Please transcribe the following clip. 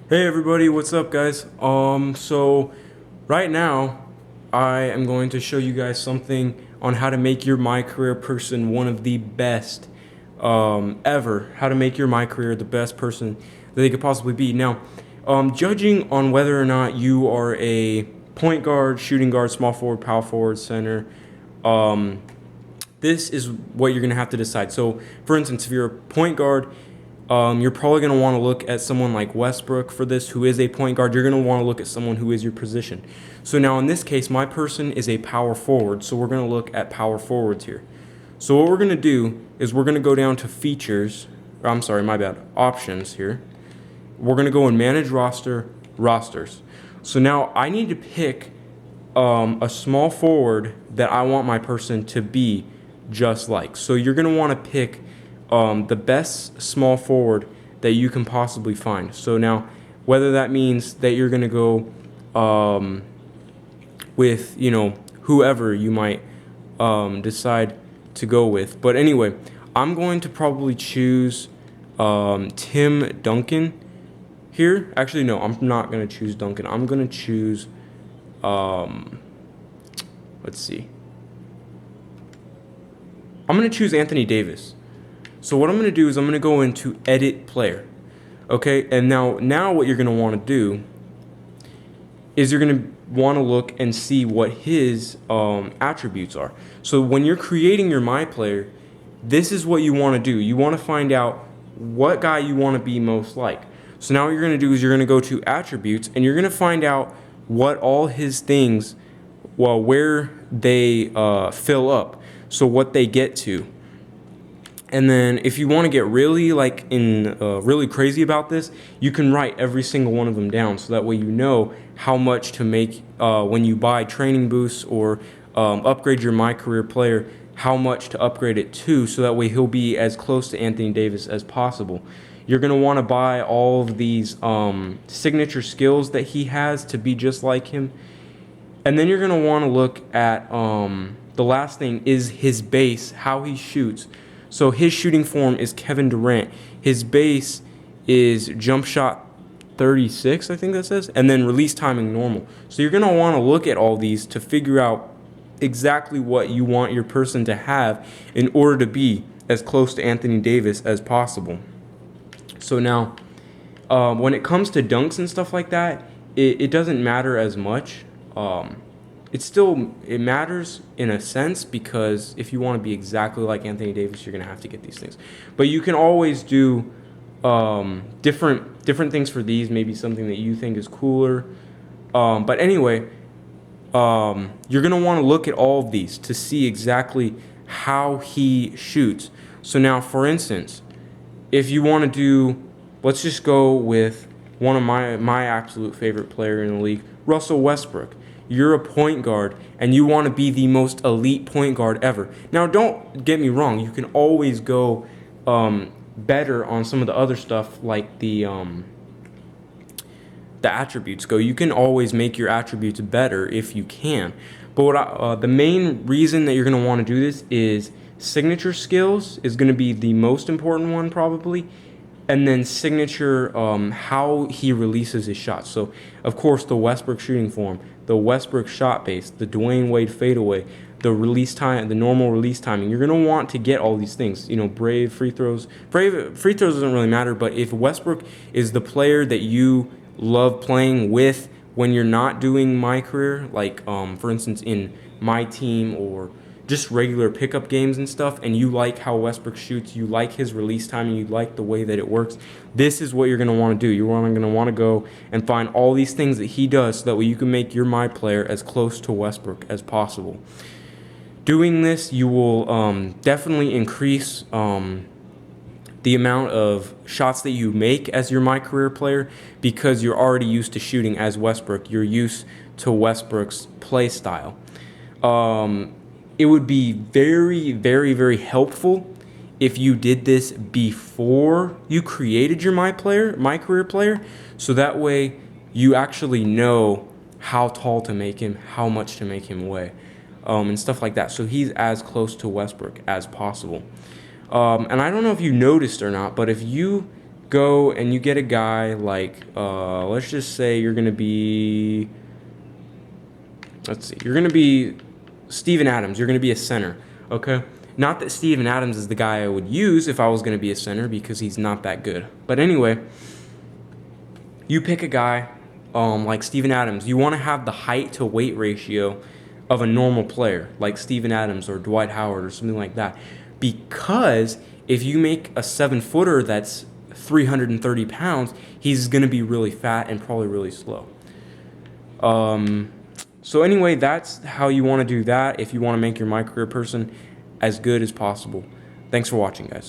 Hey everybody, what's up guys? So right now I am going to show you guys something on how to make your My Career person one of the best ever. How to make your My Career the best person that they could possibly be. Now, judging on whether or not you are a point guard, shooting guard, small forward, power forward, center, this is what you're going to have to decide. So, for instance, if you're a point guard, you're probably going to want to look at someone like Westbrook for this, who is a point guard. You're going to want to look at someone who is your position. So now in this case, my person is a power forward. So we're going to look at power forwards here. So what we're going to do is we're going to go down to features. I'm sorry, my bad. Options here. We're going to go and manage rosters. So now I need to pick a small forward that I want my person to be just like. So you're going to want to pick the best small forward that you can possibly find. So now, whether that means that you're going to go with, whoever you might decide to go with. But anyway, I'm going to probably choose Tim Duncan here. Actually, no, I'm not going to choose Duncan. I'm going to choose, let's see. I'm going to choose Anthony Davis. So what I'm going to do is I'm going to go into edit player. Okay, and now what you're going to want to do is you're going to want to look and see what his attributes are. So when you're creating your My Player, this is what you want to do. You want to find out what guy you want to be most like. So now what you're going to do is you're going to go to attributes and you're going to find out what all his things, well, where they fill up. So what they get to. And then if you want to get really really crazy about this, you can write every single one of them down. So that way you know how much to make when you buy training boosts or upgrade your My Career Player, how much to upgrade it to, so that way he'll be as close to Anthony Davis as possible. You're going to want to buy all of these signature skills that he has to be just like him. And then you're going to want to look at the last thing is his base, how he shoots. So his shooting form is Kevin Durant. His base is jump shot 36, I think that says, and then release timing normal. So you're going to want to look at all these to figure out exactly what you want your person to have in order to be as close to Anthony Davis as possible. So now, when it comes to dunks and stuff like that, it doesn't matter as much. It matters in a sense, because if you want to be exactly like Anthony Davis, you're going to have to get these things. But you can always do different things for these, maybe something that you think is cooler. But anyway, you're going to want to look at all of these to see exactly how he shoots. So now, for instance, if you want to do, let's just go with one of my absolute favorite player in the league, Russell Westbrook. You're a point guard, and you want to be the most elite point guard ever. Now, don't get me wrong. You can always go better on some of the other stuff, like the attributes go. You can always make your attributes better if you can. But the main reason that you're going to want to do this is signature skills is going to be the most important one probably. And then signature, how he releases his shots. So, of course, the Westbrook shooting form, the Westbrook shot base, the Dwayne Wade fadeaway, the release time, the normal release timing. You're going to want to get all these things. Brave free throws. Brave free throws doesn't really matter, but if Westbrook is the player that you love playing with when you're not doing My Career, like, for instance, in my team or just regular pickup games and stuff, and you like how Westbrook shoots, you like his release timing, you like the way that it works, this is what you're going to want to do. You're going to want to go and find all these things that he does so that way you can make your My Player as close to Westbrook as possible. Doing this, you will definitely increase the amount of shots that you make as your My Career Player, because you're already used to shooting as Westbrook. You're used to Westbrook's play style. It would be very, very, very helpful if you did this before you created your My Career Player, so that way you actually know how tall to make him, how much to make him weigh, and stuff like that. So he's as close to Westbrook as possible. And I don't know if you noticed or not, but if you go and you get a guy like, let's just say you're going to be, you're going to be Steven Adams. You're going to be a center, okay? Not that Steven Adams is the guy I would use if I was going to be a center, because he's not that good. But anyway, you pick a guy like Steven Adams. You want to have the height to weight ratio of a normal player like Steven Adams or Dwight Howard or something like that. Because if you make a 7-footer that's 330 pounds, he's going to be really fat and probably really slow. So anyway, that's how you want to do that if you want to make your My Career person as good as possible. Thanks for watching, guys.